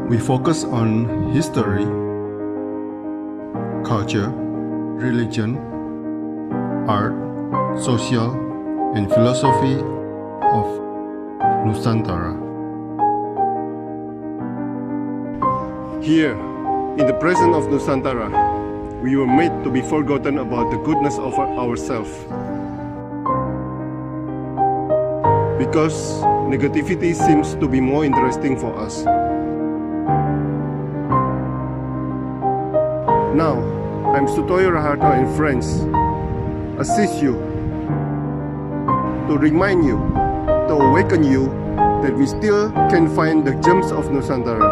We focus on history, culture, religion, art, social, and philosophy of Nusantara. Here, in the presence of Nusantara, we were made to be forgotten about the goodness of ourselves. Because negativity seems to be more interesting for us. Now, I'm Sutoyo Raharto and friends assist you to remind you, to awaken you that we still can find the gems of Nusantara.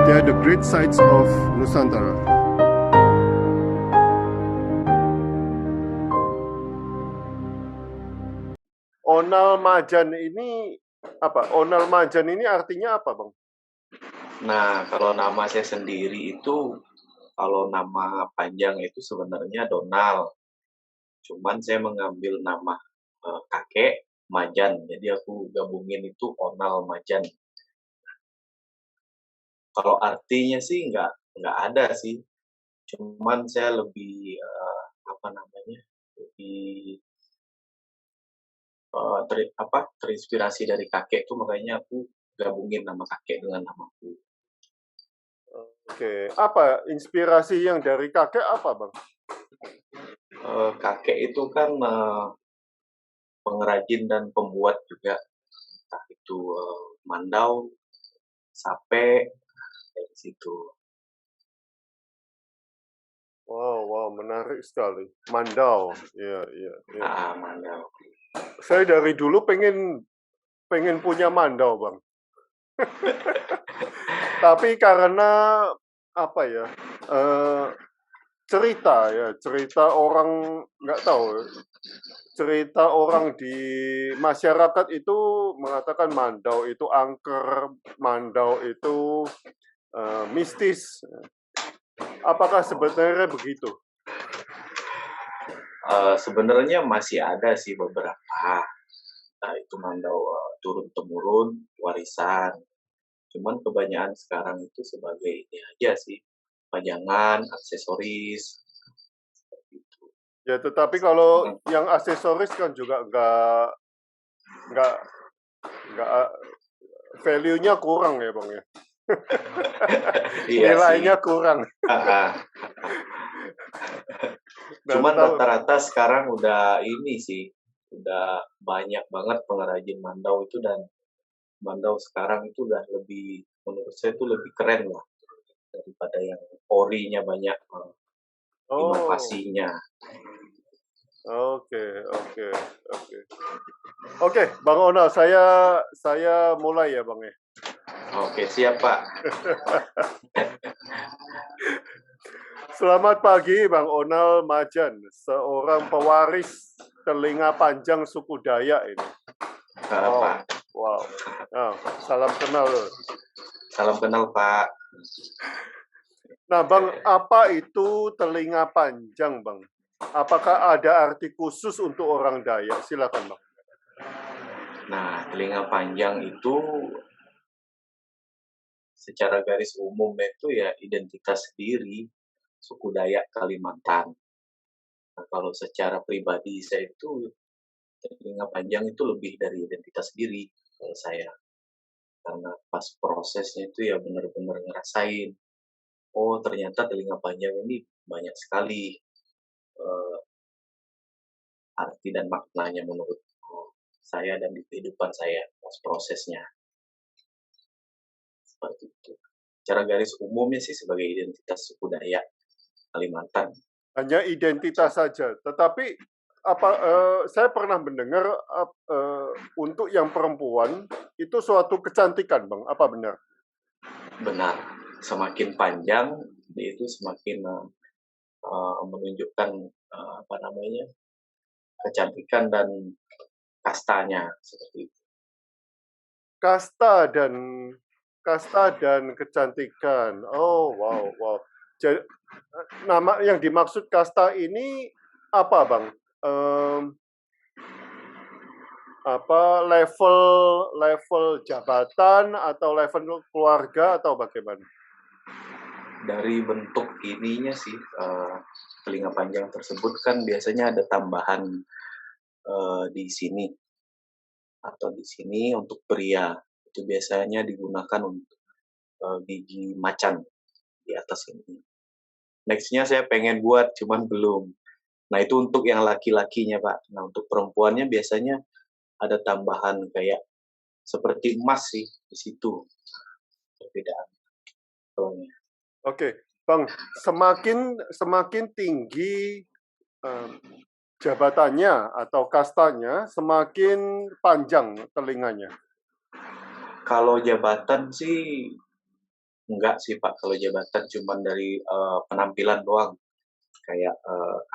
They are the great sights of Nusantara. Onal Majan ini apa? Onal Majan ini artinya apa, Bang? Nah, kalau nama saya sendiri itu, kalau nama panjang itu sebenarnya Donald. Cuman saya mengambil nama kakek Majan, jadi aku gabungin itu Onal Majan. Kalau artinya sih nggak ada sih. Cuman saya lebih lebih terinspirasi dari kakek tuh, makanya aku gabungin nama kakek dengan namaku. Oke, apa inspirasi yang dari kakek apa, Bang? Kakek itu kan pengrajin dan pembuat juga, entah itu mandau, sape, dari situ. Wow, menarik sekali. Mandau, ya. Mandau. Saya dari dulu pengen punya mandau, Bang. Tapi karena apa ya, cerita orang nggak tahu, cerita orang di masyarakat itu mengatakan mandau itu angker, mandau itu mistis. Apakah sebenarnya begitu? Sebenarnya masih ada sih beberapa. Nah, itu mandau turun-temurun, warisan. Cuman kebanyakan sekarang itu sebagai ini aja sih, pajangan, aksesoris, seperti itu. Ya, tetapi kalau yang aksesoris kan juga nggak value-nya kurang ya, Bang ya. Nilainya kurang. Cuman rata-rata sekarang udah ini sih, udah banyak banget pengrajin mandau itu, dan mandau sekarang itu udah lebih, menurut saya itu lebih keren lah daripada yang orinya banyak inovasinya. Oke, Bang Onal, saya mulai ya, Bang ya. Oke, siap, Pak. Selamat pagi, Bang Onal Majan, seorang pewaris telinga panjang suku Dayak ini. Pak. Wow. Salam kenal. Salam kenal, Pak. Nah, Bang, apa itu telinga panjang, Bang? Apakah ada arti khusus untuk orang Dayak? Silakan, Bang. Nah, telinga panjang itu secara garis umum itu ya identitas diri suku Dayak Kalimantan. Nah, kalau secara pribadi saya itu telinga panjang itu lebih dari identitas diri kalau saya. Karena pas prosesnya itu ya benar-benar ngerasain, oh ternyata telinga panjang ini banyak sekali arti dan maknanya menurut saya dan di kehidupan saya pas prosesnya. Seperti itu. Cara garis umumnya sih sebagai identitas suku Dayak Kalimantan. Hanya identitas saja, tetapi saya pernah mendengar untuk yang perempuan itu suatu kecantikan, Bang. Apa benar? Benar. Semakin panjang itu semakin menunjukkan kecantikan dan kastanya, seperti itu. Kasta dan kecantikan. Oh, wow. Jadi, nama yang dimaksud kasta ini apa, Bang? apa level level jabatan atau level keluarga atau bagaimana? Dari bentuk ininya sih, telinga panjang tersebut kan biasanya ada tambahan, di sini atau di sini untuk pria, itu biasanya digunakan untuk, gigi macan di atas ini. Next-nya saya pengen buat, cuman belum. Nah, itu untuk yang laki-lakinya, Pak. Nah, untuk perempuannya biasanya ada tambahan kayak seperti emas sih di situ, perbedaan tone-nya. Oke, Bang, semakin semakin tinggi, eee, jabatannya atau kastanya, semakin panjang telinganya? Kalau jabatan sih enggak sih, Pak, kalau jabatan cuman dari, penampilan doang. Kayak,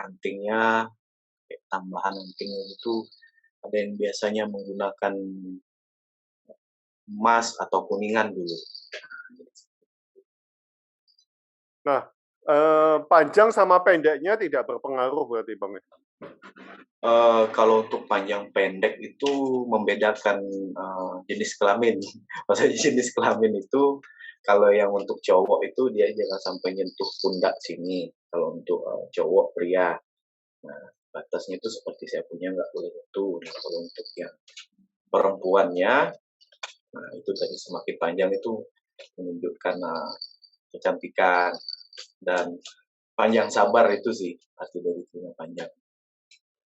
antingnya, kayak tambahan antingnya itu ada yang biasanya menggunakan emas atau kuningan dulu. Nah, panjang sama pendeknya tidak berpengaruh berarti, Bang, ya? Kalau untuk panjang pendek itu membedakan, jenis kelamin. Maksudnya jenis kelamin itu kalau yang untuk cowok itu dia jangan sampai nyentuh pundak sini, kalau untuk, cowok pria. Nah, batasnya itu seperti saya punya nggak boleh nyentuh. Nah, kalau untuk yang perempuannya, nah itu tadi semakin panjang itu menunjukkan, kecantikan dan panjang sabar itu sih arti dari telinga panjang.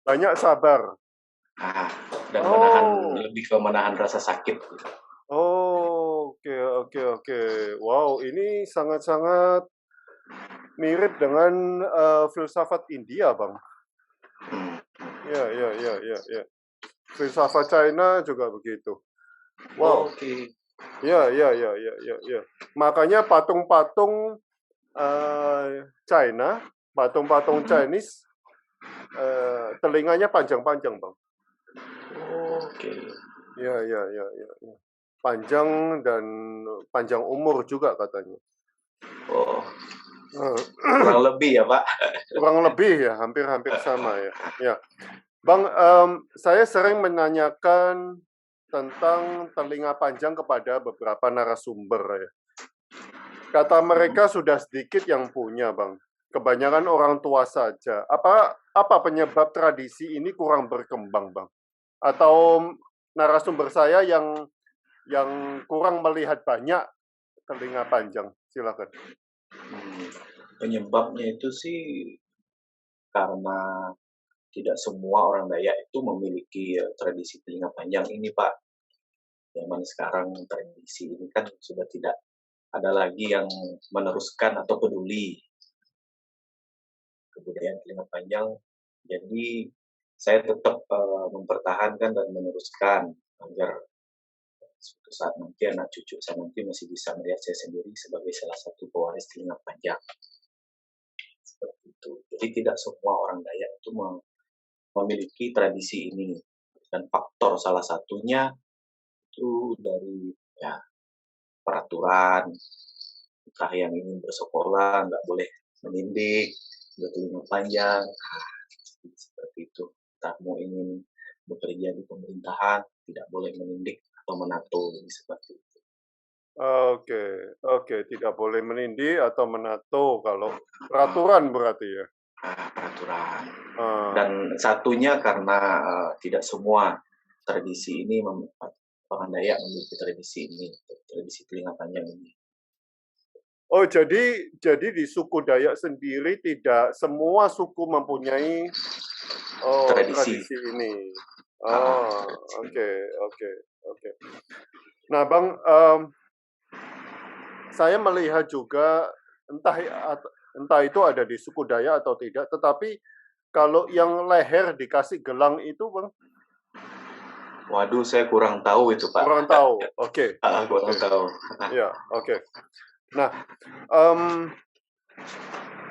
Banyak sabar. Ah, dan Oh. lebih ke menahan rasa sakit gitu. Oh, oke oke oke. Wow, ini sangat-sangat mirip dengan, filsafat India, Bang. Hmm. Ya ya ya ya ya. Filsafat China juga begitu. Wow, Oke. ya ya ya ya ya ya. Makanya patung-patung, China, patung-patung Mhm. Chinese, telinganya panjang-panjang, Bang. Oke. Ya ya ya ya ya. Panjang dan panjang umur juga katanya. Oh, Eee, kurang lebih ya, Pak? kurang lebih ya, hampir-hampir sama ya. Ya. Bang, saya sering menanyakan tentang telinga panjang kepada beberapa narasumber ya. Kata Mhm. mereka sudah sedikit yang punya, Bang. Kebanyakan orang tua saja. Apa penyebab tradisi ini kurang berkembang, Bang? Atau narasumber saya yang kurang melihat banyak telinga panjang? Silakan. Hmm, penyebabnya itu sih karena tidak semua orang Dayak itu memiliki, tradisi telinga panjang ini, Pak. Zaman sekarang tradisi ini kan sudah tidak ada lagi yang meneruskan atau peduli kebudayaan telinga panjang. Jadi saya tetap, mempertahankan dan meneruskan agar suatu saat nanti anak cucu saya nanti masih bisa melihat saya sendiri sebagai salah satu pewaris telinga panjang, seperti itu. Jadi tidak semua orang Dayak itu memiliki tradisi ini, dan faktor salah satunya itu dari, ya, peraturan, entah yang ingin bersekolah nggak boleh menindih, bertelinga panjang, seperti itu. Entah mau ingin bekerja di pemerintahan, tidak boleh menindih atau menato, seperti itu. Oke oke, tidak boleh menindih atau menato kalau peraturan berarti ya? Peraturan. Dan Eee, satunya karena, tidak semua tradisi ini orang Dayak memiliki tradisi ini, tradisi telinga panjang ini. oh jadi di suku Dayak sendiri tidak semua suku mempunyai, oh, Tradisi, tradisi ini. heeh, Oh, tradisi. oke oke oke. Nah, Bang, saya melihat juga entah itu ada di suku Dayak atau tidak, tetapi kalau yang leher dikasih gelang itu, Bang, Waduh, saya kurang tahu itu, Pak. kurang tahu. Oke Heeh, kurang oke, tahu. ya oke. Nah, mmm,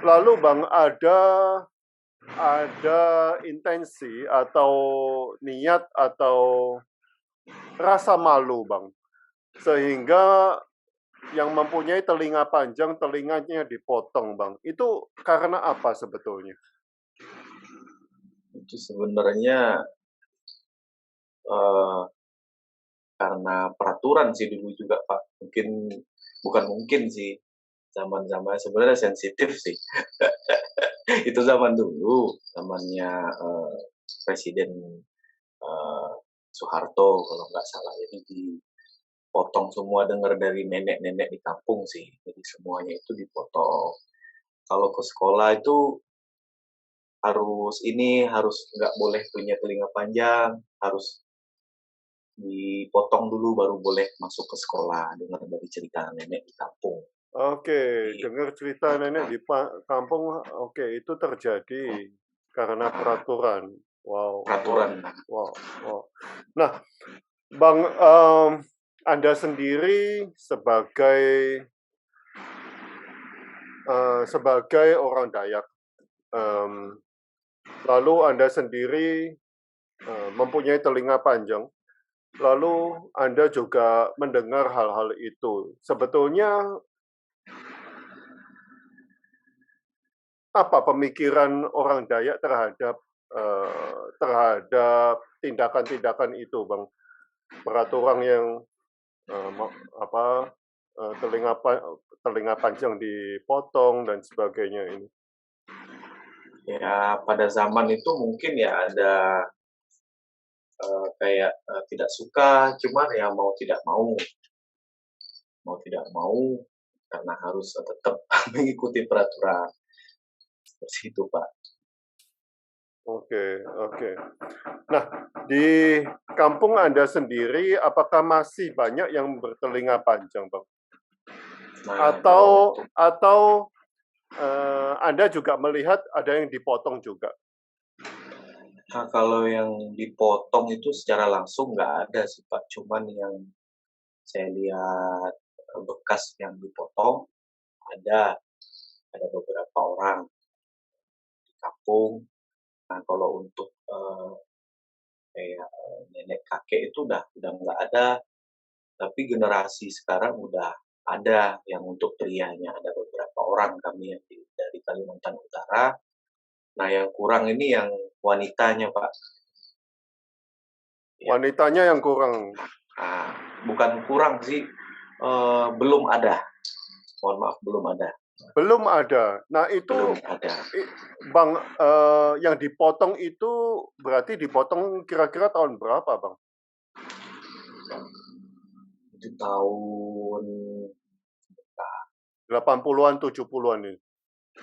lalu, Bang, ada intensi atau niat atau rasa malu, Bang, sehingga yang mempunyai telinga panjang telinganya dipotong, Bang. Itu karena apa sebetulnya? Itu sebenarnya eee, karena peraturan sih dulu juga, Pak. Bukan mungkin sih, zaman-zaman sebenarnya sensitif sih. Itu zaman dulu, zamannya, Presiden, eee, Soeharto kalau nggak salah. Jadi dipotong semua, dengar dari nenek-nenek di kampung sih. Jadi semuanya itu dipotong. Kalau ke sekolah itu harus nggak boleh punya telinga panjang, harus dipotong dulu baru boleh masuk ke sekolah, dengar dari cerita nenek di kampung. Oke, Gitu. dengar cerita nenek di kampung, oke, itu terjadi karena peraturan. Wow, wow, Peraturan. wow, wow. Nah, Bang, Anda sendiri sebagai orang Dayak, em, lalu Anda sendiri mempunyai telinga panjang, lalu Anda juga mendengar hal-hal itu. Sebetulnya apa pemikiran orang Dayak terhadap tindakan-tindakan itu, Bang? Peraturan yang eh, apa telinga panjang dipotong dan sebagainya ini. Ya, pada zaman itu mungkin ya ada kayak tidak suka, cuman ya mau tidak mau karena harus tetap mengikuti peraturan seperti itu, Pak. Oke, oke. Nah, di kampung Anda sendiri, apakah masih banyak yang bertelinga panjang, Bang? Nah, kalau Atau untuk atau Anda juga melihat ada yang dipotong juga? kalau yang dipotong itu secara langsung nggak ada sih, Pak. Cuman yang saya lihat bekas yang dipotong ada ada beberapa orang di kampung. Nah, kalau untuk kayak nenek kakek itu udah nggak ada, tapi generasi sekarang udah ada yang untuk prianya, ada beberapa orang kami yang dari Kalimantan Utara. Nah, yang kurang ini yang wanitanya, Pak. Ya, Wanitanya yang kurang. nah, bukan kurang sih, belum ada. Mohon maaf, belum ada. Belum ada. Nah, itu Belum ada. Bang, yang dipotong itu berarti dipotong kira-kira tahun berapa, Bang? Itu tahun 80-an, 70-an ini.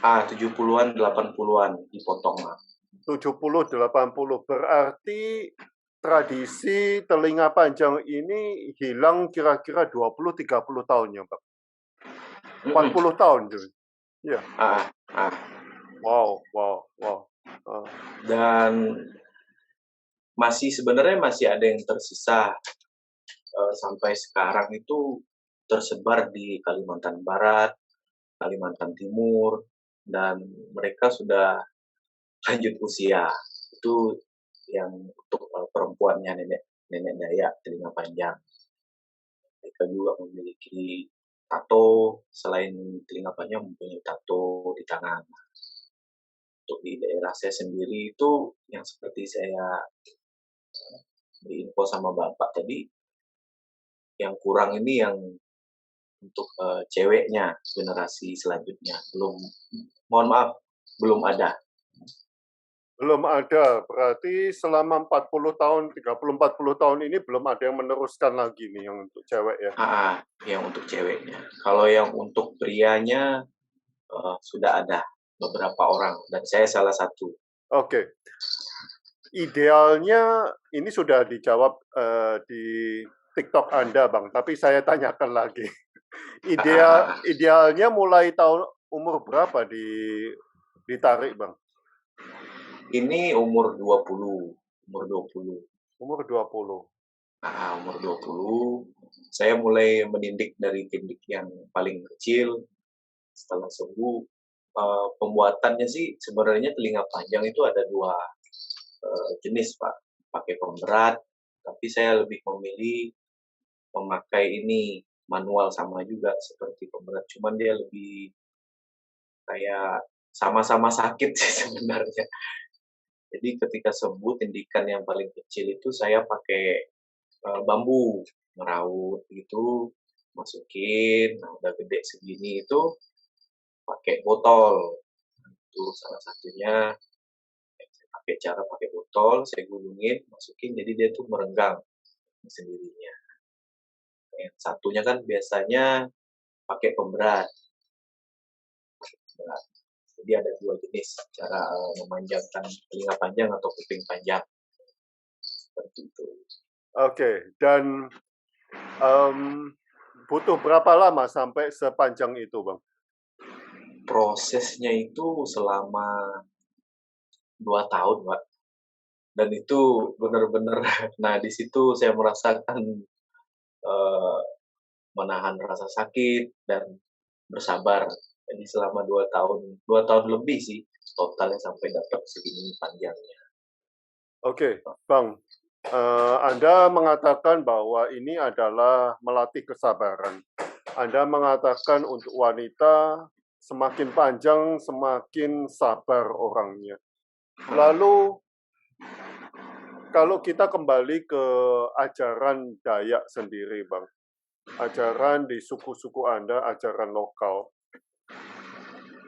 70-an, 80-an dipotong, Mas. 70, 80. Berarti tradisi telinga panjang ini hilang kira-kira 20-30 tahun ya, Bang? 40 tahun, cuy. Iya. Ah, ah. Wow, wow, wow. Ah, Dan sebenarnya masih ada yang tersisa sampai sekarang itu tersebar di Kalimantan Barat, Kalimantan Timur, dan mereka sudah lanjut usia. Itu yang untuk perempuannya nenek nenek Dayak telinga panjang. Mereka juga memiliki tato, selain telinga panjang mempunyai tato di tangan. Untuk di daerah saya sendiri itu yang seperti saya diinfo sama Bapak tadi, yang kurang ini yang untuk ceweknya generasi selanjutnya mohon maaf, belum ada. belum ada. Berarti selama 40 tahun, 30-40 tahun ini belum ada yang meneruskan lagi nih yang untuk cewek ya. Yang untuk ceweknya. Kalau yang untuk prianya sudah ada beberapa orang dan saya salah satu. Oke. Idealnya ini sudah dijawab di TikTok Anda, Bang. Tapi saya tanyakan lagi. Idealnya mulai tahun umur berapa ditarik, Bang? Ini umur 20, umur 20. Umur 20. Umur 20, saya mulai menindik dari tindik yang paling kecil. Setelah sembuh, pembuatannya sih sebenarnya telinga panjang itu ada 2 jenis, Pak. Pakai pemberat, tapi saya lebih memilih memakai ini manual sama juga seperti pemberat, cuman dia lebih kayak sama-sama sakit sih sebenarnya. Jadi ketika sembuh tindikan yang paling kecil itu saya pakai bambu, ngeraut gitu, masukin, nah udah gede segini itu pakai botol. Itu salah satunya, saya pakai cara pakai botol, saya gulungin, masukin, jadi dia tuh merenggang sendirinya. Yang satunya kan biasanya pakai pemberat. Nah, jadi ada 2 jenis cara, memanjangkan telinga panjang atau kuping panjang, seperti itu. Oke, dan butuh berapa lama sampai sepanjang itu, Bang? Prosesnya itu selama 2 tahun, Pak, dan itu benar-benar nah di situ saya merasakan, eee, menahan rasa sakit dan bersabar. Jadi selama 2 tahun lebih sih totalnya sampai dapat segini panjangnya. Oke, Bang, Anda mengatakan bahwa ini adalah melatih kesabaran. Anda mengatakan untuk wanita semakin panjang semakin sabar orangnya. Lalu kalau kita kembali ke ajaran Dayak sendiri, Bang, ajaran di suku-suku Anda, ajaran lokal,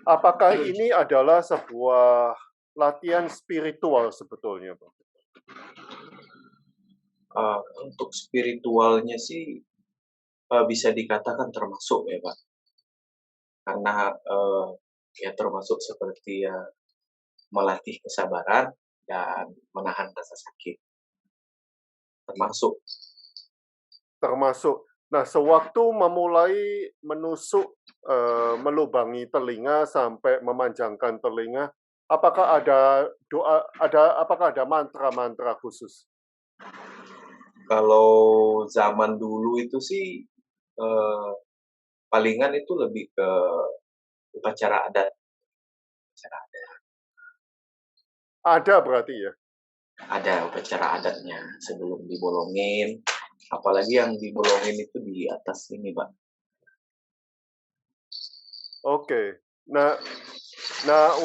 apakah ini adalah sebuah latihan spiritual sebetulnya, Bang? Untuk spiritualnya sih, bisa dikatakan termasuk ya, Pak. Karena, ya termasuk seperti ya melatih kesabaran dan menahan rasa sakit, termasuk. Termasuk. Nah, sewaktu memulai menusuk, melubangi telinga sampai memanjangkan telinga, apakah ada doa, apakah ada mantra-mantra khusus? Kalau zaman dulu itu sih, eee, palingan itu lebih ke upacara adat upacara adat. Ada berarti ya? Ada upacara adatnya sebelum dibolongin, apalagi yang dibolongin itu di atas ini, Pak. Oke. Nah,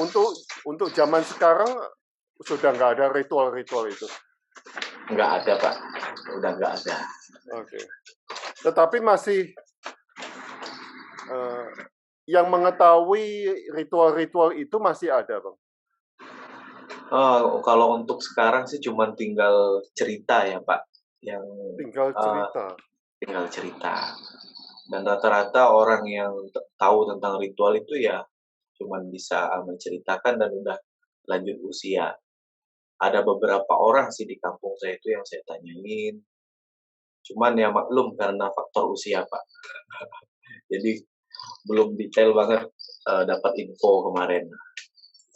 untuk zaman sekarang sudah nggak ada ritual-ritual itu. Nggak ada, Pak, udah nggak ada. Oke. Tetapi masih yang mengetahui ritual-ritual itu masih ada, Bang. Kalau untuk sekarang sih cuman tinggal cerita ya, Pak, yang, Tinggal eee, cerita. tinggal cerita. Dan rata-rata orang yang tahu tentang ritual itu ya cuman bisa menceritakan dan udah lanjut usia. Ada beberapa orang sih di kampung saya itu yang saya tanyain, cuman ya maklum karena faktor usia, Pak. Jadi belum detail banget, dapat info kemarin.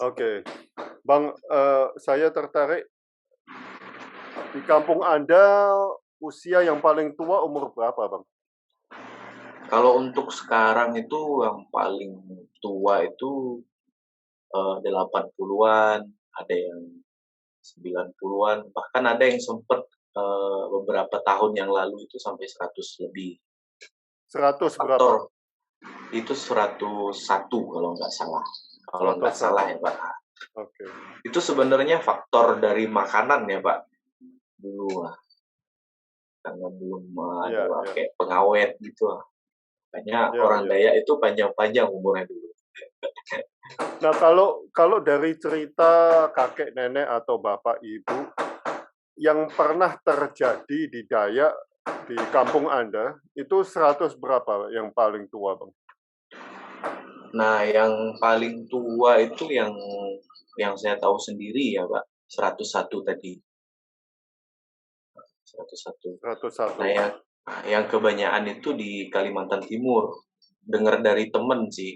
Oke. Bang, saya tertarik di kampung Anda usia yang paling tua umur berapa, Bang? Kalau untuk sekarang itu yang paling tua itu 80-an, ada yang 90-an, bahkan ada yang sempet, beberapa tahun yang lalu itu sampai 100 lebih. 100 berapa? Faktor itu 101 kalau nggak salah. Kalau nggak salah 101. ya, Pak. Oke. Itu sebenarnya faktor dari makanan ya, Pak, dulu lah. Karena belum ada Iya, iya. pakai pengawet gitu. Makanya Iya, orang iya. Dayak itu panjang-panjang umurnya dulu. Nah, kalau dari cerita kakek nenek atau bapak ibu yang pernah terjadi di Dayak di kampung Anda, itu 100 berapa yang paling tua, Bang? Nah, yang paling tua itu yang saya tahu sendiri ya, Pak, 101 tadi, 101. 101. Nah, yang kebanyakan itu di Kalimantan Timur. Dengar dari temen sih,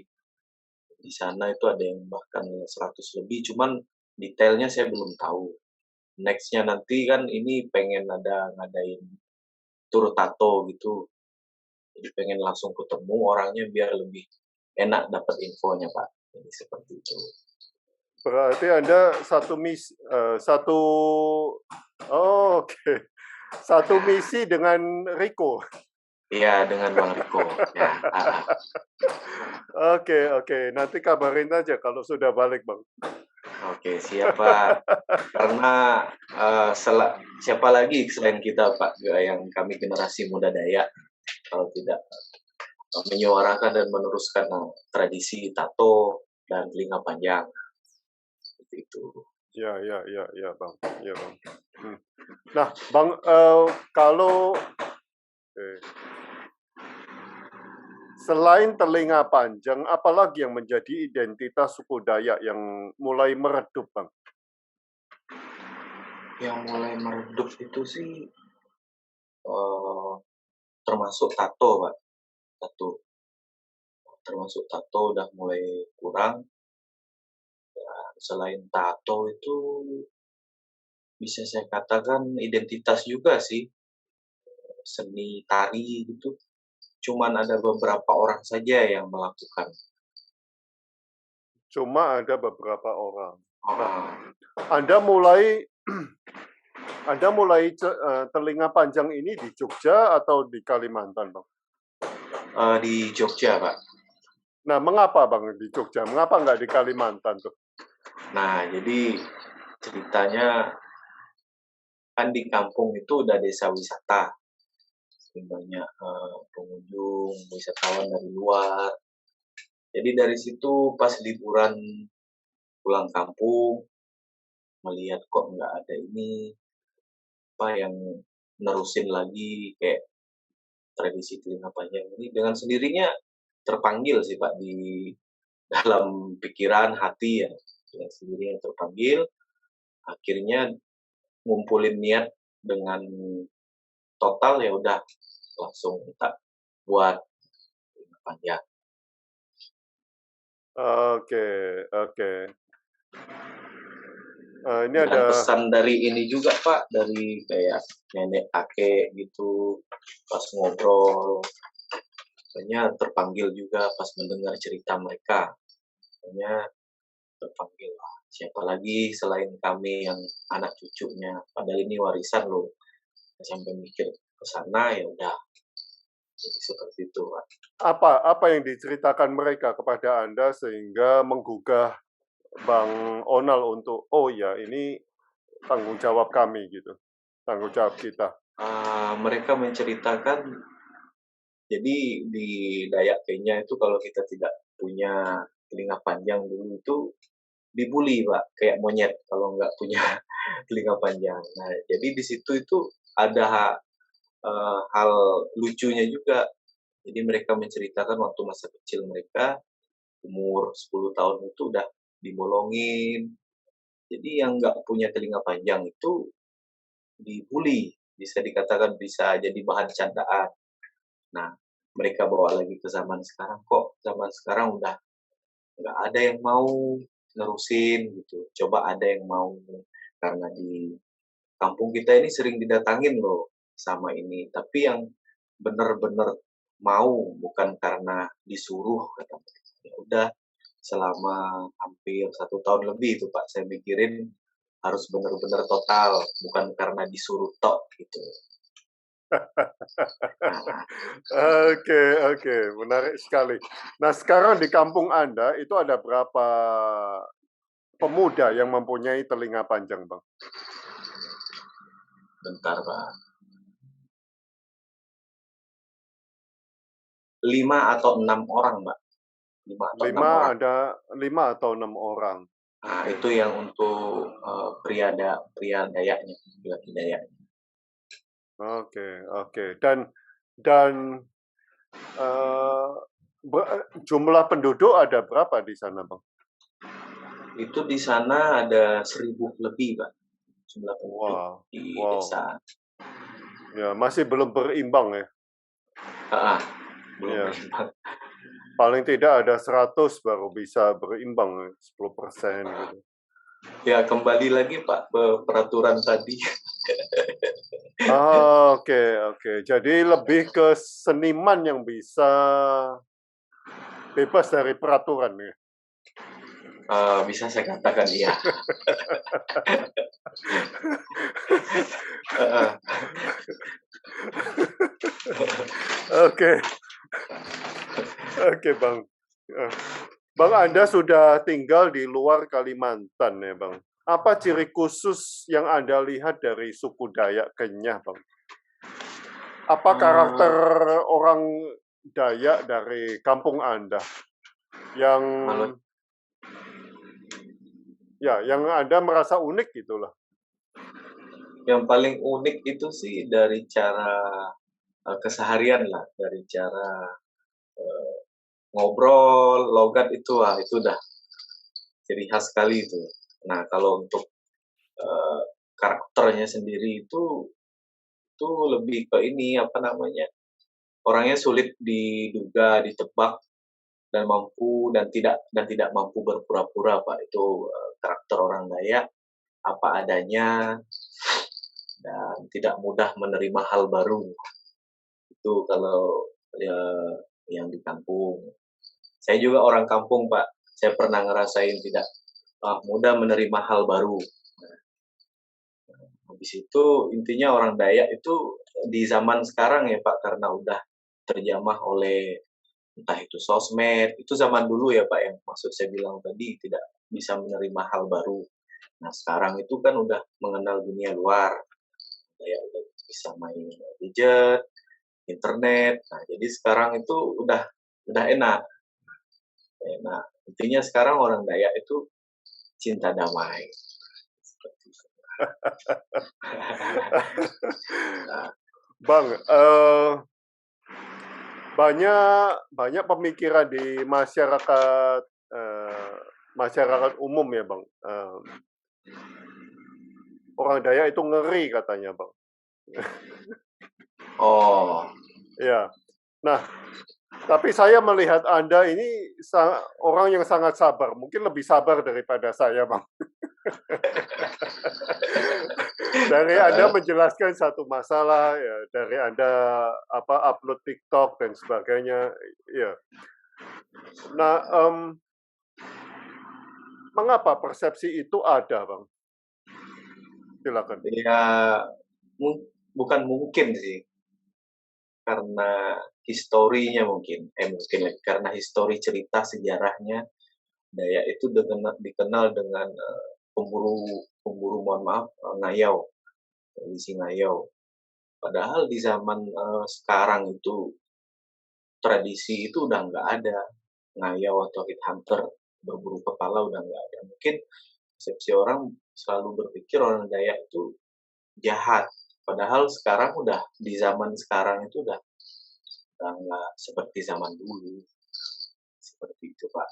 di sana itu ada yang bahkan 100 lebih, cuman detailnya saya belum tahu. Next-nya nanti kan ini pengen ngadain tur tato gitu, jadi pengen langsung ketemu orangnya biar lebih enak dapat infonya, Pak. Jadi seperti itu. Berarti Anda satu oh, oke. Satu misi dengan Riko. Iya, dengan Bang Riko. Ya, Oke, oke. Nanti kabarin aja kalau sudah balik, Bang. oke, siap Pak. Karena siapa lagi selain kita Pak, yang kami generasi muda Dayak, kalau tidak menyuarakan dan meneruskan tradisi tato dan telinga panjang seperti itu. Ya, ya, ya, ya, Bang. Ya, Bang. Nah, Bang, kalau selain telinga panjang, apalagi yang menjadi identitas suku Dayak yang mulai meredup, Bang? Yang mulai meredup itu sih termasuk tato, Pak. Tato. Termasuk tato udah mulai kurang. Ya, selain tato itu bisa saya katakan identitas juga sih. Seni tari gitu. Cuman ada beberapa orang saja yang melakukan. Cuma ada beberapa orang. Nah, Oh, Anda mulai telinga panjang ini di Jogja atau di Kalimantan, Bang? di Jogja, Pak. Nah, mengapa, Bang, di Jogja? Mengapa nggak di Kalimantan tuh? Nah, jadi ceritanya kan di kampung itu udah desa wisata. Banyak pengunjung, wisatawan dari luar. Jadi dari situ pas liburan pulang kampung, melihat kok nggak ada ini, apa yang nerusin lagi kayak tradisi telinga panjang ini dengan sendirinya terpanggil sih Pak di dalam pikiran hati ya, dengan sendirinya terpanggil. Akhirnya ngumpulin niat dengan total ya udah langsung kita buat telinga panjang. Oke, oke. Ini Dan ada pesan dari ini juga Pak, dari kayak nenek kakek gitu, pas ngobrol, kayaknya terpanggil juga pas mendengar cerita mereka, kayaknya terpanggil lah. Siapa lagi selain kami yang anak cucunya, padahal ini warisan loh. Sampai mikir ke sana ya udah, jadi seperti itu Pak. apa yang diceritakan mereka kepada Anda sehingga menggugah Bang Onal untuk, oh ya ini tanggung jawab kami gitu, tanggung jawab kita. Mereka menceritakan, jadi di Dayak Kenya itu kalau kita tidak punya telinga panjang dulu itu dibully Pak, kayak monyet kalau nggak punya telinga panjang. Nah, jadi di situ itu ada hal lucunya juga. Jadi mereka menceritakan waktu masa kecil mereka, umur 10 tahun itu udah dibolongin. Jadi yang nggak punya telinga panjang itu dibully, bisa dikatakan bisa jadi bahan candaan. Nah, mereka bawa lagi ke zaman sekarang, kok zaman sekarang udah nggak ada yang mau nerusin gitu. Coba ada yang mau, karena di kampung kita ini sering didatangin loh sama ini, tapi yang benar-benar mau, bukan karena disuruh kata mereka. Ya udah, selama hampir 1 tahun lebih itu Pak, saya mikirin harus benar-benar total, bukan karena disuruh tok gitu. Nah, Oke, oke, menarik sekali. Nah, sekarang di kampung Anda itu ada berapa pemuda yang mempunyai telinga panjang, Bang? bentar Pak. 5 atau 6 orang Mbak. 5 atau 6 orang. Ada 5 atau 6 orang. Nah, Oke. itu yang untuk pria Dayaknya, laki Dayaknya. Oke, oke. Dan jumlah penduduk ada berapa di sana, Bang? Itu di sana ada 1.000 lebih, Pak, jumlah penduduk Wow, di wow. desa. Ya, masih belum berimbang ya. Belum Ya, berimbang. paling tidak ada 100 baru bisa berimbang 10% gitu. Ya, kembali lagi Pak ke peraturan tadi. Oke, oke. Jadi lebih ke seniman yang bisa bebas dari peraturan ya. Bisa saya katakan iya. Heeh. Oke, oke Bang. Eh, Bang, Anda sudah tinggal di luar Kalimantan ya Bang. Apa ciri khusus yang Anda lihat dari suku Dayak Kenyah Bang? Apa karakter Eh, orang Dayak dari kampung Anda yang kalau yang Anda merasa unik gitulah? yang paling unik itu sih dari cara keseharian lah, dari cara ngobrol, logat itu, wah itu udah ciri khas sekali itu. Nah, kalau untuk eh, karakternya sendiri itu lebih ke ini apa namanya? Orangnya sulit diduga, ditebak dan tidak mampu berpura-pura, Pak. Itu karakter orang Dayak apa adanya dan tidak mudah menerima hal baru. Itu kalau ya, yang di kampung. Saya juga orang kampung, Pak. Saya pernah ngerasain tidak mudah menerima hal baru. Habis itu intinya orang Dayak itu di zaman sekarang ya Pak, karena udah terjamah oleh entah itu sosmed, itu zaman dulu ya Pak yang maksud saya bilang tadi tidak bisa menerima hal baru. Nah sekarang itu kan udah mengenal dunia luar, Dayak udah bisa main gadget, internet. Nah jadi sekarang itu udah enak. Nah intinya sekarang orang Dayak itu cinta damai. Seperti itu. Nah, Bang, banyak banyak pemikiran di masyarakat masyarakat umum ya Bang. Orang Dayak itu ngeri katanya Bang. oh, Ya. Nah, tapi saya melihat Anda ini orang yang sangat sabar, mungkin lebih sabar daripada saya Bang. Dari Anda menjelaskan satu masalah, ya, dari Anda upload TikTok dan sebagainya, ya. Nah, mengapa persepsi itu ada, Bang? Silakan. ya bukan mungkin sih, karena historinya mungkin lagi, karena histori cerita sejarahnya Dayak itu dikenal dengan pemburu pemburu mohon maaf ngayau, tradisi ngayau. Padahal di zaman sekarang itu tradisi itu udah nggak ada, ngayau atau hit hunter berburu kepala udah nggak ada. Mungkin persepsi orang selalu berpikir orang Dayak itu jahat. Padahal sekarang udah di zaman sekarang itu udah nggak seperti zaman dulu. Seperti itu, Pak.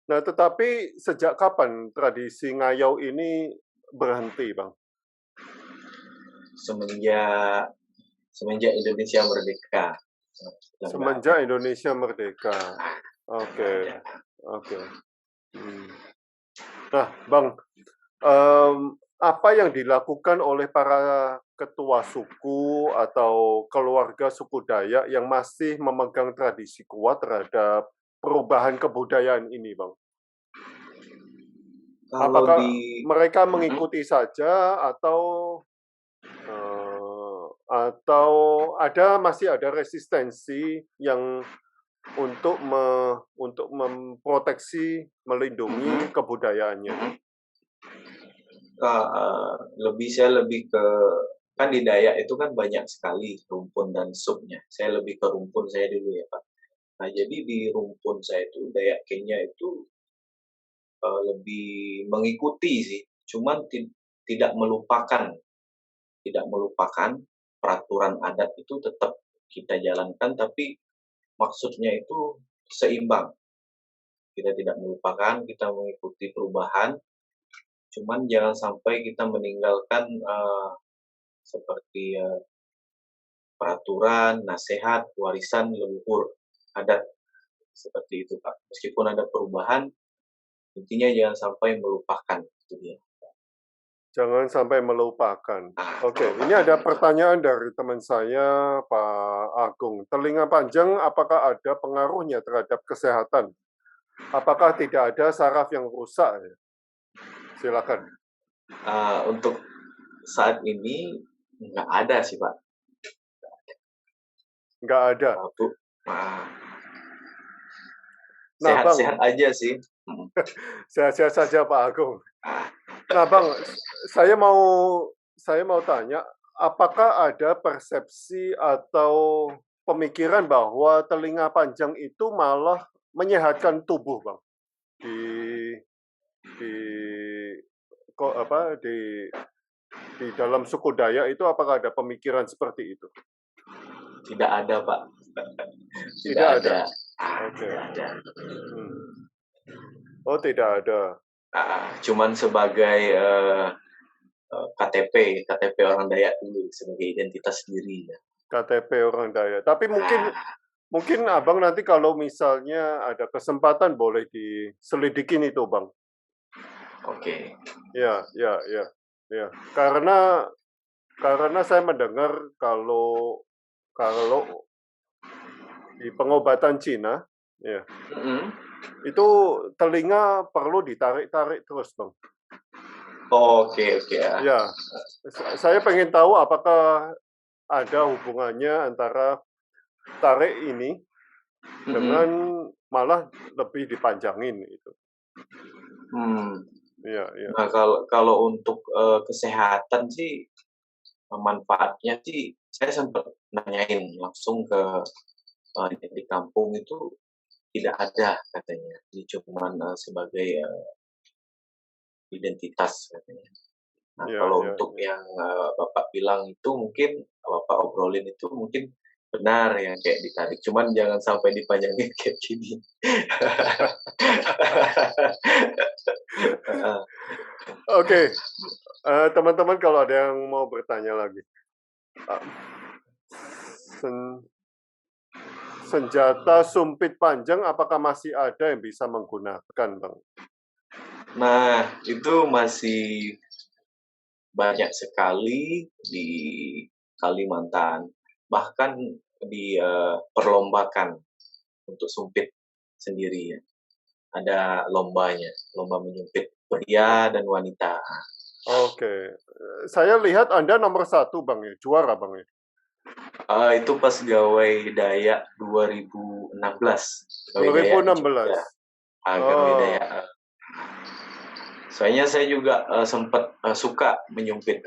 Nah, tetapi sejak kapan tradisi ngayau ini berhenti, Bang? Semenjak semenjak Indonesia merdeka. Sudah nggak ada. Semenjak Indonesia merdeka. Nggak Oke, ada. oke. Hmm. Nah, Bang, apa yang dilakukan oleh para ketua suku atau keluarga suku Dayak yang masih memegang tradisi kuat terhadap perubahan kebudayaan ini, Bang? Kalau Apakah di mereka Mhm. mengikuti saja atau masih ada resistensi yang untuk memproteksi, melindungi Mhm. kebudayaannya? Saya lebih ke kan di Dayak itu kan banyak sekali rumpun dan subnya. Saya lebih ke rumpun saya dulu ya, Pak. Nah, jadi di rumpun saya itu Dayak Kenya itu lebih mengikuti sih, cuman tidak melupakan tidak melupakan peraturan adat itu tetap kita jalankan, tapi maksudnya itu seimbang. Kita tidak melupakan, kita mengikuti perubahan, cuman jangan sampai kita meninggalkan seperti peraturan, nasihat, warisan leluhur adat seperti itu, Pak. Meskipun ada perubahan, intinya jangan sampai melupakan itu dia. Jangan sampai melupakan. Oke, ini Melupakan ada itu. pertanyaan dari teman saya, Pak Agung. Telinga panjang, apakah ada pengaruhnya terhadap kesehatan? Apakah tidak ada saraf yang rusak? Silakan. Untuk saat ini nggak ada sih, Pak. nggak ada. Bu, nah, Nah, Bang, sehat-sehat aja sih. Mhm. sehat-sehat saja Pak Agung. Ah, Nah, Bang, saya mau tanya, apakah ada persepsi atau pemikiran bahwa telinga panjang itu malah menyehatkan tubuh, Bang? Di di kok apa di dalam suku Dayak itu apakah ada pemikiran seperti itu? tidak ada, Pak. Tidak Tidak ada. ada. Oke. Tidak ada. Hmm. Oh, tidak ada. Cuman sebagai KTP orang Dayak dulu sebagai identitas diri ya. KTP orang Dayak. Tapi mungkin Ah, mungkin Abang nanti kalau misalnya ada kesempatan boleh diselidikin itu, Bang. Oke. Ya, ya, ya, ya. Karena saya mendengar kalau kalau di pengobatan Cina, ya, Mhm. itu telinga perlu ditarik-tarik terus, Bang. Oke, oke ya. Ya, saya pengen tahu apakah ada hubungannya antara tarik ini dengan Mhm. malah lebih dipanjangin itu. Hmm. Iya, iya. Nah, kalau kalau untuk kesehatan sih manfaatnya sih saya sempat nanyain langsung ke yang di kampung itu tidak ada katanya. Ini cuman sebagai identitas katanya. Nah, Iya, kalau iya, untuk iya. yang Bapak bilang itu mungkin Bapak obrolin itu mungkin benar ya kayak ditarik, cuman jangan sampai dipanjangin kayak gini. Heeh. Oke, teman-teman kalau ada yang mau bertanya lagi. Ah, sen- senjata sumpit panjang apakah masih ada yang bisa menggunakan, Bang? Nah, itu masih banyak sekali di Kalimantan, bahkan diperlombakan untuk sumpit sendiri ya. Ada lombanya, lomba menyumpit pria dan wanita. Oke. Saya lihat Anda nomor satu, Bang, ya. Juara, Bang, ya. Itu pas Gawai Dayak 2016, Gawai Dayak di Jogja. 2016. Gawai Dayak. Oh, Soalnya saya juga sempat suka menyumpit.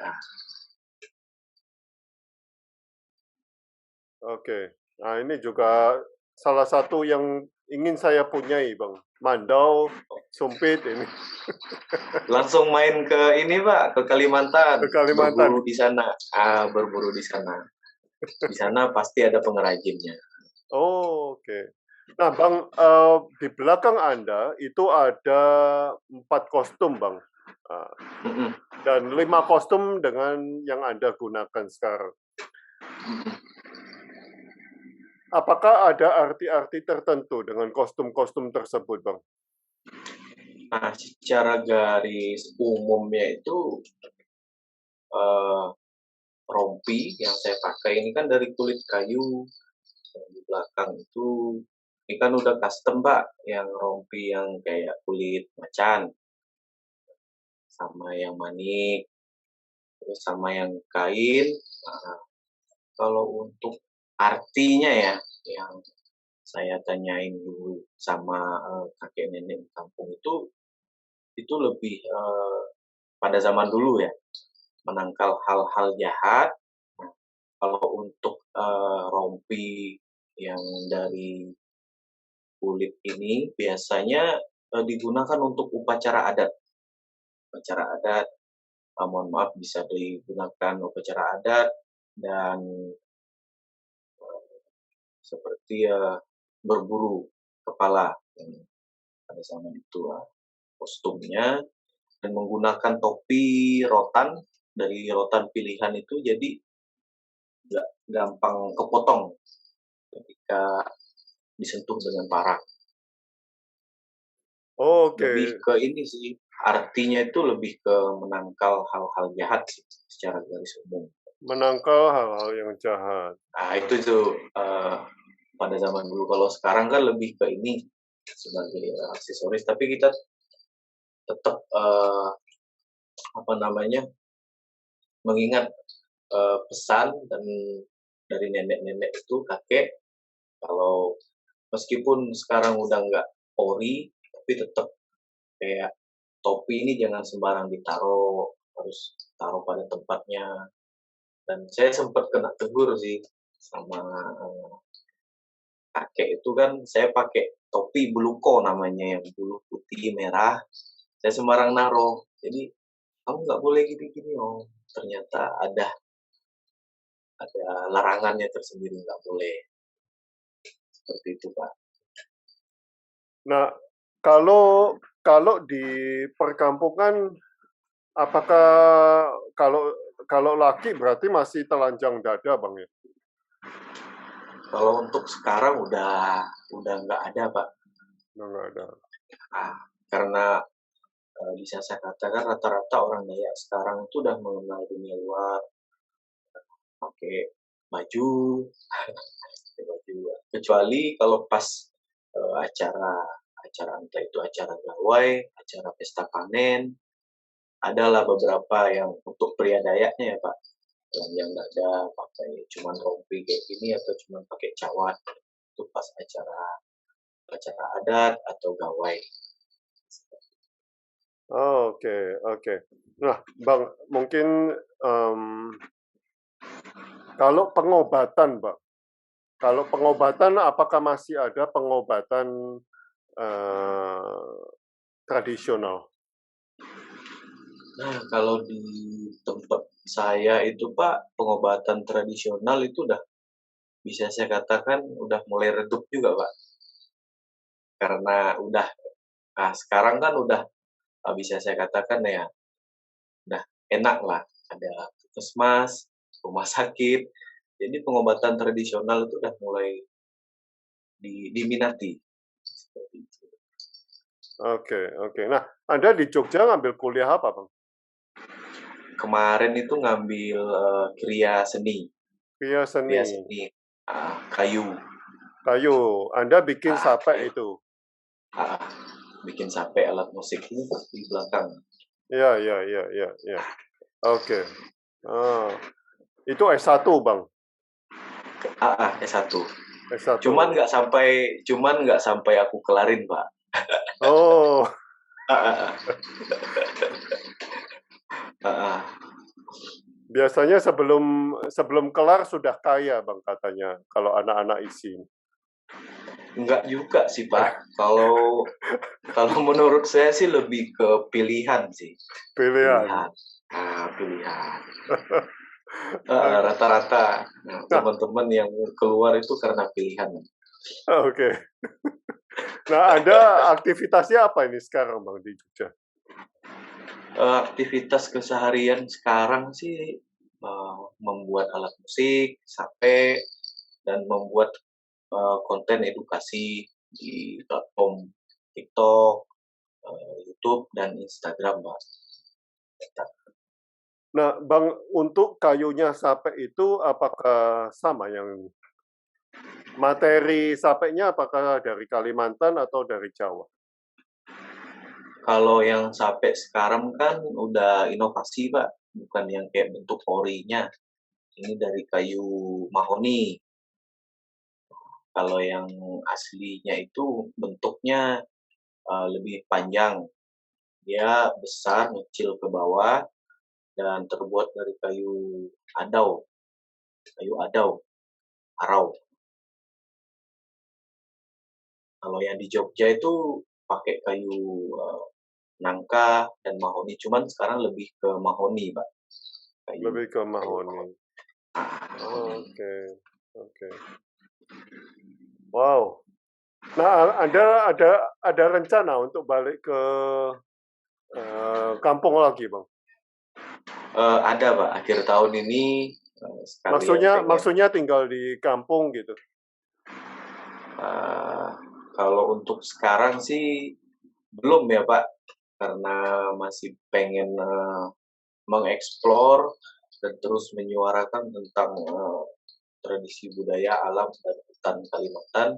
oke. Nah, ini juga salah satu yang ingin saya punyai, Bang. Mandau, sumpit ini Langsung main ke ini Pak, ke ke Kalimantan, Kalimantan. berburu di sana. Berburu di sana. Di sana pasti ada pengrajinnya. Oh, oke. Nah, Bang, di belakang Anda itu ada 4 kostum, Bang. Ah, Mhm, dan 5 kostum dengan yang Anda gunakan sekarang. mhm. Apakah ada arti-arti tertentu dengan kostum-kostum tersebut, Bang? Nah, secara garis umumnya itu eh, rompi yang saya pakai ini kan dari kulit kayu. Yang di belakang itu ini kan udah custom Pak, yang rompi yang kayak kulit macan, sama yang manik, terus sama yang kain. Nah, kalau untuk artinya ya, yang saya tanyain dulu sama kakek nenek di kampung itu lebih pada zaman dulu ya, menangkal hal-hal jahat. Nah, kalau untuk rompi yang dari kulit ini biasanya digunakan untuk upacara adat. Upacara adat, mohon maaf bisa digunakan upacara adat dan seperti berburu kepala pada zaman itu kostumnya dan menggunakan topi rotan dari rotan pilihan itu jadi nggak gampang kepotong ketika disentuh dengan parang. Lebih Oke, ke ini sih, artinya itu lebih ke menangkal hal-hal jahat sih secara garis umum. menangkal hal-hal yang jahat. Nah, itu tuh pada zaman dulu. Kalau sekarang kan lebih ke ini sebagai aksesoris, tapi kita tetap apa namanya mengingat pesan dan dari nenek-nenek itu kakek, kalau meskipun sekarang udah nggak ori, tapi tetap kayak topi ini jangan sembarang ditaruh, harus taruh pada tempatnya. Dan saya sempat kena tegur sih sama kakek itu kan, saya pakai topi buluko namanya yang bulu putih merah, saya sembarang naruh. Jadi kamu nggak boleh gini-gini, oh ternyata ada larangannya tersendiri, nggak boleh seperti itu Pak. Nah, kalau kalau di perkampungan, apakah kalau kalau laki berarti masih telanjang dada, Bang, ya? Kalau untuk sekarang udah nggak ada Pak. Nggak ada. Nah, karena bisa saya katakan rata-rata orang Dayak sekarang itu udah mengenal dunia luar, pakai baju, pakai baju. Kecuali kalau pas acara acara entah itu acara gawai, acara pesta panen, adalah beberapa yang untuk pria Dayaknya ya Pak, yang dada, pakai cuman rompi kayak gini atau cuman pakai cawat, itu pas acara acara adat atau gawai. Oh, oke, oke. Nah, Bang, mungkin kalau pengobatan, Bang, kalau pengobatan apakah masih ada pengobatan tradisional? Nah, kalau di tempat saya itu Pak, pengobatan tradisional itu udah bisa saya katakan udah mulai redup juga Pak. Karena sekarang kan udah bisa saya katakan ya, udah enak lah, ada puskesmas, rumah sakit. Jadi pengobatan tradisional itu udah mulai diminati. Seperti itu. Oke, oke. Nah, Anda di Jogja ngambil kuliah apa, Bang? Kemarin itu ngambil kriya seni, Kriya kriya seni. seni kayu. Kayu. Anda bikin Kayu. sapek itu. Ah, bikin sampai alat musik ini di belakang. Iya, iya, iya, iya, iya. Oke. Ah, itu S1, Bang. S1. S1. Cuman nggak sampai aku kelarin, Pak. Oh, Ah, ah, ah. biasanya sebelum sebelum kelar sudah kaya, Bang, katanya kalau anak-anak isi. Nggak juga sih, Pak. Kalau kalau menurut saya sih lebih ke pilihan sih. Pilihan. Pilihan. Pilihan. Oke. Rata-rata Nah, teman-teman yang keluar itu karena pilihan. oke. Nah, Anda aktivitasnya apa ini sekarang, Bang, di Jogja? Aktivitas keseharian sekarang sih membuat alat musik, sampai dan membuat konten edukasi di platform TikTok, YouTube, dan Instagram, Mbak. Nah, Bang, untuk kayunya sapek itu apakah sama yang materi sapeknya apakah dari Kalimantan atau dari Jawa? Kalau yang sampai sekarang kan udah inovasi, Pak. Bukan yang kayak bentuk orinya. Ini dari kayu mahoni. Kalau yang aslinya itu bentuknya lebih panjang. Dia besar, ngecil ke bawah, dan terbuat dari adau, kayu adau, arau. Kalau yang di Jogja itu pakai kayu nangka dan mahoni, cuman sekarang lebih ke mahoni, Pak. Lebih ke Kayu mahoni. mahoni. Mahoni. Oke, oke. Wow. Nah, Anda ada rencana untuk balik ke kampung lagi, Bang? Ada, Pak. Akhir tahun ini sekalian Maksudnya pengen. maksudnya tinggal di kampung gitu. Uh, Kalau untuk sekarang sih belum ya, Pak. Karena masih pengen mengeksplor dan terus menyuarakan tentang tradisi budaya alam dan hutan Kalimantan.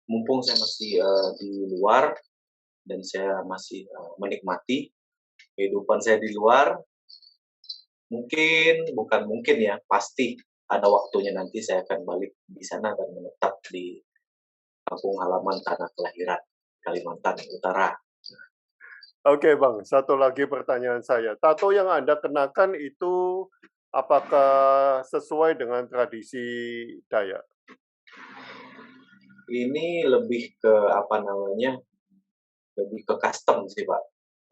Mumpung saya masih di luar dan saya masih menikmati kehidupan saya di luar, bukan mungkin ya, pasti ada waktunya nanti saya akan balik di sana dan menetap di kampung halaman tanah kelahiran, Kalimantan Utara. Oke Bang, satu lagi pertanyaan saya. Tato yang Anda kenakan itu apakah sesuai dengan tradisi Dayak? Ini lebih ke apa namanya, lebih ke custom sih Pak,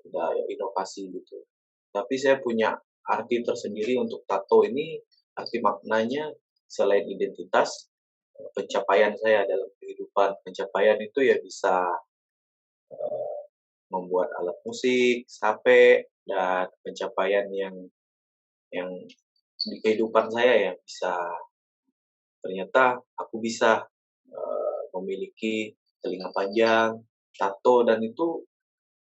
udah inovasi gitu. Tapi saya punya arti tersendiri untuk tato ini, arti maknanya selain identitas, pencapaian saya dalam kehidupan. Pencapaian itu ya bisa membuat alat musik, sape, dan pencapaian yang di kehidupan saya ya bisa ternyata aku bisa memiliki telinga panjang, tato, dan itu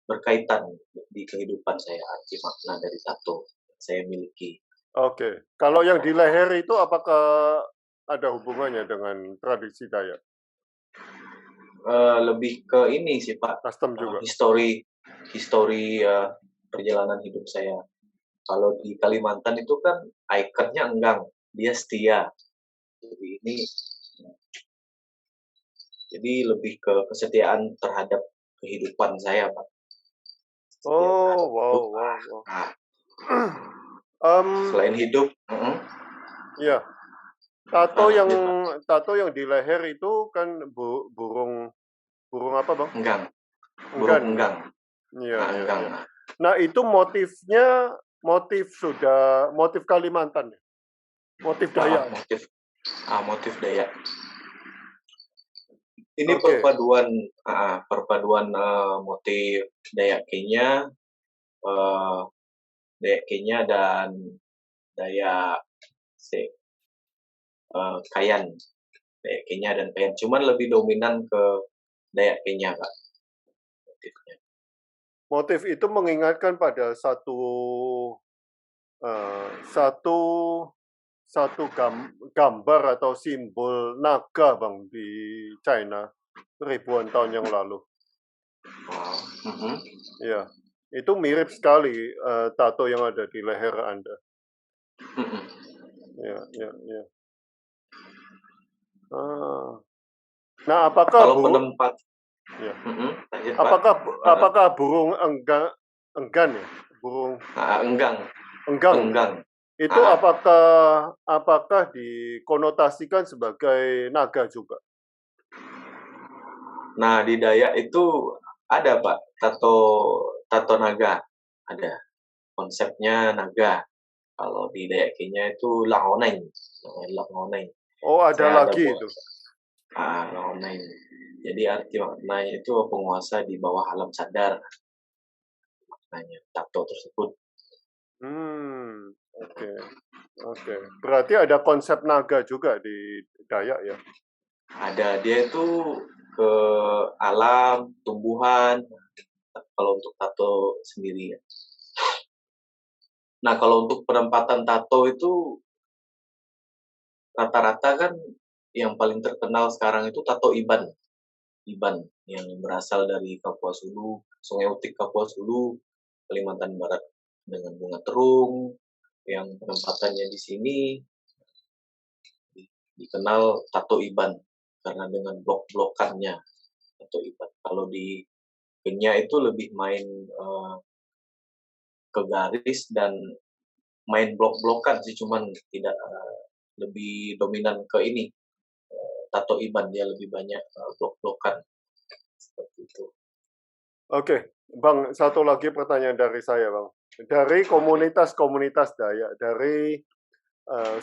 berkaitan di kehidupan saya, arti makna dari tato yang saya miliki. Oke, kalau yang di leher itu apakah ada hubungannya dengan tradisi Dayak? Lebih ke ini sih Pak, Custom juga? histori histori perjalanan hidup saya. Kalau di Kalimantan itu kan ikonnya enggang, dia setia. Jadi ini lebih ke kesetiaan terhadap kehidupan saya, Pak. Setia Oh, terhadap hidup. wow. Nah, Mmm, selain hidup, iya, tato yang lanjut Pak. tato yang di leher itu kan burung burung apa Bang? Enggang, burung Enggan ya? enggang. Iya. Enggang. Nah itu motifnya motif Kalimantan ya? Motif Dayak ya? Motif Dayak. Ini Oke. perpaduan motif Dayak Kenya, dan Dayak Kayan. Dayak Kenya dan Kayan. Cuman lebih dominan ke Dayak Kenya, Pak, motifnya. Motif itu mengingatkan pada satu gambar atau simbol naga Bang di China ribuan tahun yang lalu. Wow. Ya, itu mirip sekali tato yang ada di leher Anda. Ya. Nah, apakah Kalau penempat, ya. lanjut Pak. Apakah burung enggan ya? Burung Enggang. itu apakah dikonotasikan sebagai naga juga? Nah, di Dayak itu ada Pak, tato naga, ada. Konsepnya naga. Kalau di Dayak Kenya itu Langoneng, Langoneng. Oh, ada Saya lagi buat itu. Langoneng. Jadi arti maknanya itu penguasa di bawah alam sadar, maknanya tato tersebut. Oke. Berarti ada konsep naga juga di Dayak ya? Ada, dia itu ke alam, tumbuhan, kalau untuk tato sendiri ya. Nah, kalau untuk penempatan tato itu rata-rata kan yang paling terkenal sekarang itu tato Iban. Iban yang berasal dari Kapuas Hulu, Sungai Utik Kapuas Hulu, Kalimantan Barat, dengan bunga terung yang penempatannya di sini dikenal tato Iban karena dengan blok-blokannya tato Iban. Kalau di Kenya itu lebih main ke garis dan main blok-blokan sih, cuman tidak lebih dominan ke ini tato Iban, dia lebih banyak blok-blokan seperti itu. Oke, Bang, satu lagi pertanyaan dari saya, Bang. Dari komunitas-komunitas Dayak, dari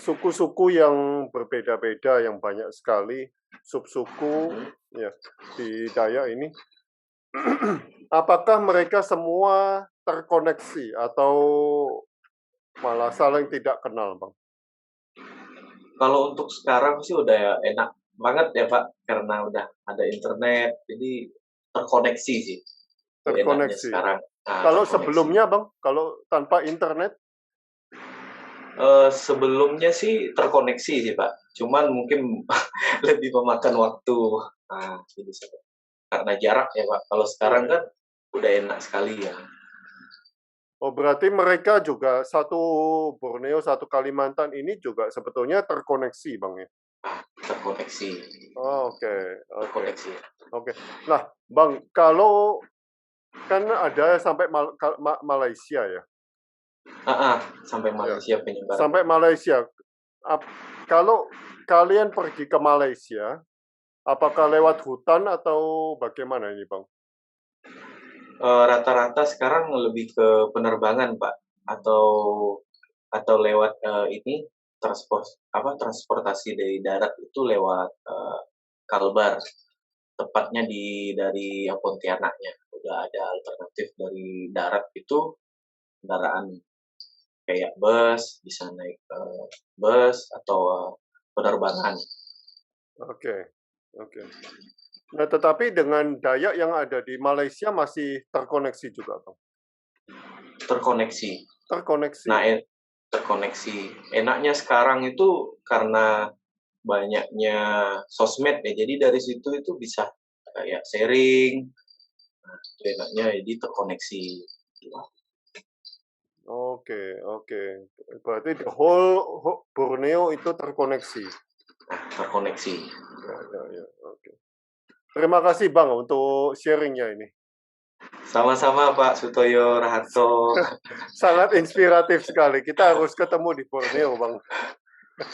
suku-suku yang berbeda-beda, yang banyak sekali subsuku ya di Dayak ini, apakah mereka semua terkoneksi atau malah saling tidak kenal, Bang? Kalau untuk sekarang sih udah enak banget ya Pak, karena udah ada internet, jadi terkoneksi sih. Enaknya Terkoneksi. sekarang. Kalau Terkoneksi. sebelumnya, Bang, kalau tanpa internet? Sebelumnya sih terkoneksi sih Pak, cuman mungkin lebih memakan waktu. Jadi karena jarak ya Pak. Kalau sekarang kan udah enak sekali ya. Oh, berarti mereka juga satu Borneo, satu Kalimantan ini juga sebetulnya terkoneksi, Bang, ya? Terkoneksi, Oh, oke, oke, terkoneksi. oke. Nah, Bang, kalau kan ada sampai Malaysia ya? Sampai Ya, Malaysia penyebarannya. sampai Malaysia. Ap- Kalau kalian pergi ke Malaysia, apakah lewat hutan atau bagaimana ini, Bang? Rata-rata sekarang lebih ke penerbangan, Pak, atau lewat, ini transportasi dari darat itu lewat, Kalbar, tepatnya dari Pontianaknya. Udah ada alternatif dari darat itu kendaraan kayak bus, bisa naik, bus atau penerbangan. Oke, oke. Nah, tetapi dengan Dayak yang ada di Malaysia masih terkoneksi juga, Bang? Terkoneksi. Terkoneksi. Nah, terkoneksi. Enaknya sekarang itu karena banyaknya sosmed ya, jadi dari situ itu bisa kayak sharing, nah itu enaknya jadi terkoneksi. Oke, oke. Berarti the whole Borneo itu terkoneksi. Nah, terkoneksi. Ya, ya, ya. Oke. Terima kasih, Bang, untuk sharingnya ini. Sama-sama Pak Sutoyo Raharto. Sangat inspiratif sekali. Kita harus ketemu di Borneo, Bang.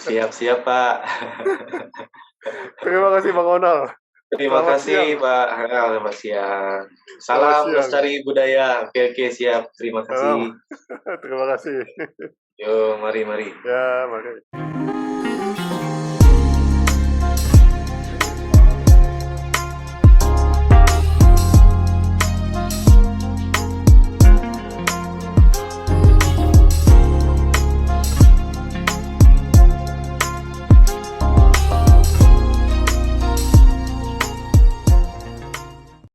Siap-siap Pak. Terima kasih, Bang Onal. Terima Selamat siang. kasih Pak. Selamat siang. Selamat Salam siang. lestari budaya. Oke, siap. Terima kasih. Terima kasih. Yo, mari. Ya, mari.